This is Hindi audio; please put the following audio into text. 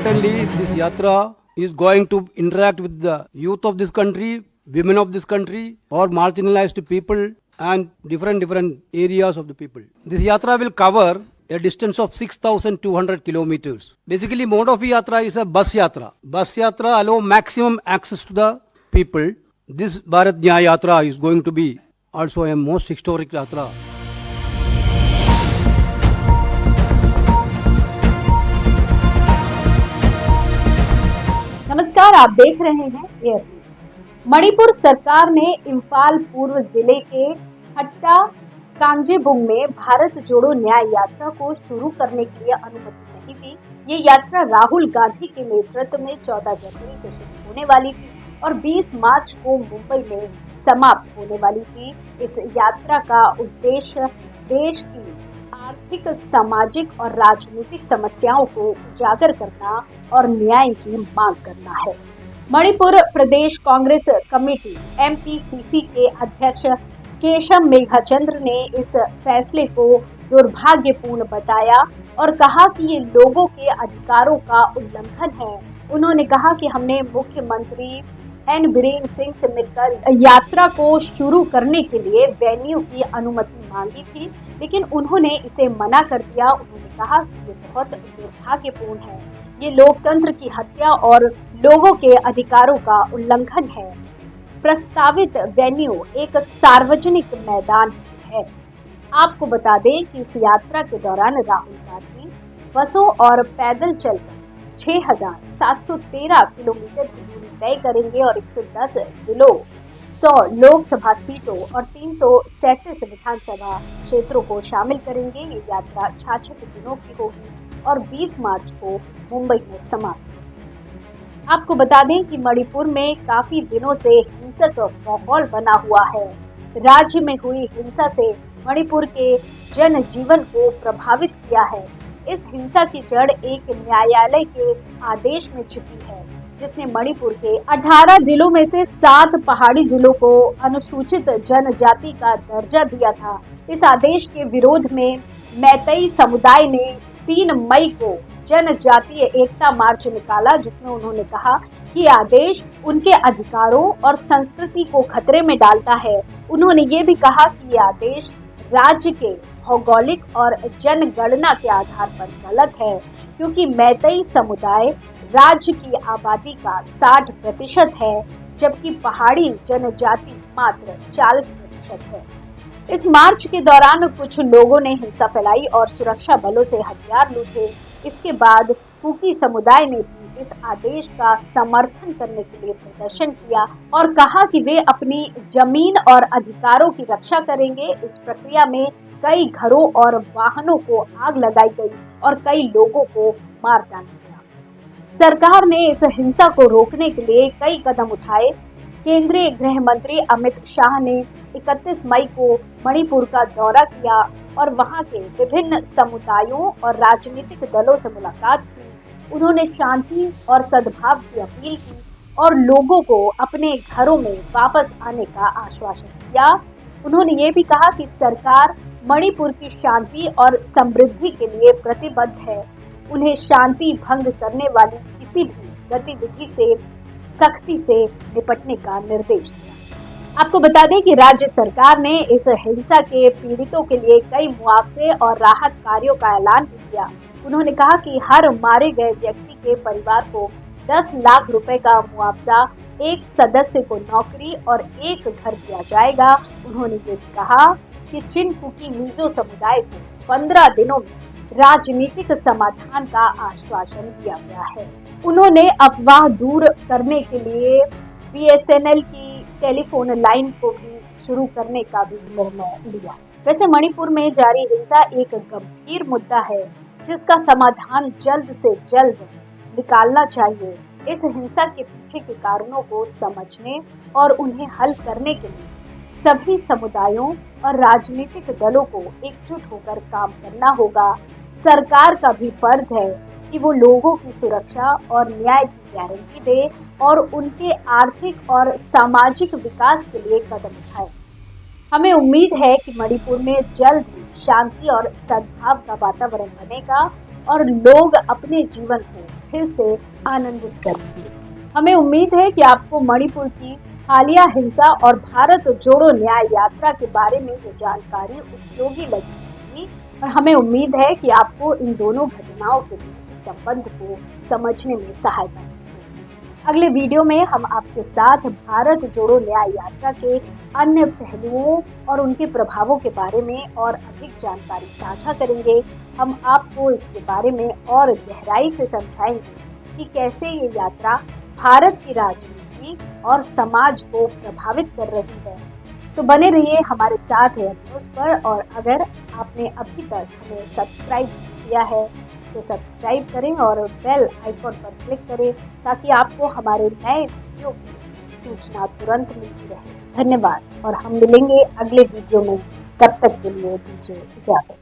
Certainly, this yatra is going to interact with the youth of this country, women of this country, or marginalized people and different areas of the people. This yatra will cover a distance of 6,200 kilometers. Basically, mode of yatra is a bus yatra. Bus yatra allow maximum access to the people. This Bharat Nyaya Yatra is going to be also a most historic yatra. नमस्कार, आप देख रहे हैं एयरबीट। मणिपुर सरकार ने इम्फाल पूर्व जिले के हट्टा कांगजेबुंग में भारत जोड़ो न्याय यात्रा को शुरू करने के लिए अनुमति नहीं दी। ये यात्रा राहुल गांधी के नेतृत्व में 14 जनवरी से शुरू होने वाली थी और 20 मार्च को मुंबई में समाप्त होने वाली थी। इस यात्रा का उद्देश्य देश की आर्थिक, सामाजिक और राजनीतिक समस्याओं को उजागर करना और न्याय की मांग करना है। मणिपुर प्रदेश कांग्रेस कमेटी MPCC के अध्यक्ष केशव मेघाचंद्र ने इस फैसले को दुर्भाग्यपूर्ण बताया और कहा कि ये लोगों के अधिकारों का उल्लंघन है। उन्होंने कहा कि हमने मुख्यमंत्री N बीरेन सिंह से मिलकर यात्रा को शुरू करने के लिए वेन्यू की अनुमति मांगी थी, लेकिन उन्होंने इसे मना कर दिया। उन्होंने कहा कि ये बहुत दुर्भाग्यपूर्ण है, ये लोकतंत्र की हत्या और लोगों के अधिकारों का उल्लंघन है। प्रस्तावित वेन्यू एक सार्वजनिक मैदान है। आपको बता दें कि इस यात्रा के दौरान राहुल गांधी बसों और पैदल चलकर 6,713 किलोमीटर की दूरी तय करेंगे और 110 जिलों, 100 लोकसभा सीटों और 337 विधानसभा क्षेत्रों को शामिल करेंगे। ये यात्रा 66 दिनों की होगी और 20 मार्च को मुंबई में समाप्त। आपको बता दें कि मणिपुर में काफी दिनों से हिंसक माहौल बना हुआ है। राज्य में हुई हिंसा से मणिपुर के जनजीवन को प्रभावित किया है। इस हिंसा की जड़ एक न्यायालय के आदेश में छिपी है, जिसने मणिपुर के 18 जिलों में से 7 पहाड़ी जिलों को अनुसूचित जनजाति का दर्जा दिया था। इस आदेश के विरोध में मैतेई समुदाय ने 3 मई को जनजातीय एकता मार्च निकाला, जिसमें उन्होंने कहा कि आदेश उनके अधिकारों और संस्कृति को खतरे में डालता है। उन्होंने ये भी कहा कि ये आदेश राज्य के भौगोलिक और जनगणना के आधार पर गलत है, क्योंकि मैतेई समुदाय राज्य की आबादी का 60% है, जबकि पहाड़ी जनजाति मात्र 40% है। इस मार्च के दौरान कुछ लोगों ने हिंसा फैलाई और सुरक्षा बलों से हथियार लूटे। इसके बाद कुकी समुदाय ने भी इस आदेश का समर्थन करने के लिए प्रदर्शन किया और कहा कि वे अपनी जमीन और अधिकारों की रक्षा करेंगे। इस प्रक्रिया में कई घरों और वाहनों को आग लगाई गई और कई लोगों को मार डाला गया। सरकार ने इस हिंसा को रोकने के लिए कई कदम उठाए। केंद्रीय गृह मंत्री अमित शाह ने 31 मई को मणिपुर का दौरा किया और वहां के विभिन्न समुदायों और राजनीतिक दलों से मुलाकात की। उन्होंने शांति और सद्भाव की अपील की और लोगों को अपने घरों में वापस आने का आश्वासन दिया। उन्होंने ये भी कहा कि सरकार मणिपुर की शांति और समृद्धि के लिए प्रतिबद्ध है। उन्हें शांति भंग करने वाली किसी भी गतिविधि से सख्ती से निपटने का निर्देश दिया। आपको बता दें कि राज्य सरकार ने इस हिंसा के पीड़ितों के लिए कई मुआवजे और राहत कार्यों का ऐलान भी किया। उन्होंने कहा कि हर मारे गए व्यक्ति के परिवार को 10 लाख रुपए का मुआवजा, एक सदस्य को नौकरी और एक घर दिया जाएगा। उन्होंने ये भी कहा कि चिनकुकी मिजो समुदाय को 15 दिनों में राजनीतिक समाधान का आश्वासन दिया गया है। उन्होंने अफवाह दूर करने के लिए BSNL की टेलीफोन लाइन को भी शुरू करने का भी निर्णय लिया। वैसे मणिपुर में जारी हिंसा एक गंभीर मुद्दा है, जिसका समाधान जल्द से जल्द निकालना चाहिए। इस हिंसा के पीछे के कारणों को समझने और उन्हें हल करने के लिए सभी समुदायों और राजनीतिक दलों को एकजुट होकर काम करना होगा। सरकार का भी फर्ज है कि वो लोगों की सुरक्षा और न्याय की गारंटी दे और उनके आर्थिक और सामाजिक विकास के लिए कदम उठाए। हमें उम्मीद है कि मणिपुर में जल्द ही शांति और सद्भाव का वातावरण बनेगा और लोग अपने जीवन को फिर से आनंदित करेंगे। हमें उम्मीद है कि आपको मणिपुर की हालिया हिंसा और भारत जोड़ो न्याय यात्रा के बारे में ये जानकारी उपयोगी लगी होगी और हमें उम्मीद है कि आपको इन दोनों घटनाओं के बीच संबंध को समझने में सहायता मिलेगी। अगले वीडियो में हम आपके साथ भारत जोड़ो न्याय यात्रा के अन्य पहलुओं और उनके प्रभावों के बारे में और अधिक जानकारी साझा करेंगे। हम आपको इसके बारे में और गहराई से समझाएंगे कि कैसे ये यात्रा भारत की राजनीति और समाज को प्रभावित कर रही है। तो बने रहिए हमारे साथ न्यूज़ पर, और अगर आपने अभी तक हमें सब्सक्राइब किया है तो सब्सक्राइब करें और बेल आइकॉन पर क्लिक करें ताकि आपको हमारे नए वीडियो की सूचना तुरंत मिलती रहे। धन्यवाद और हम मिलेंगे अगले वीडियो में। तब तक के लिए दीजिए इजाजत।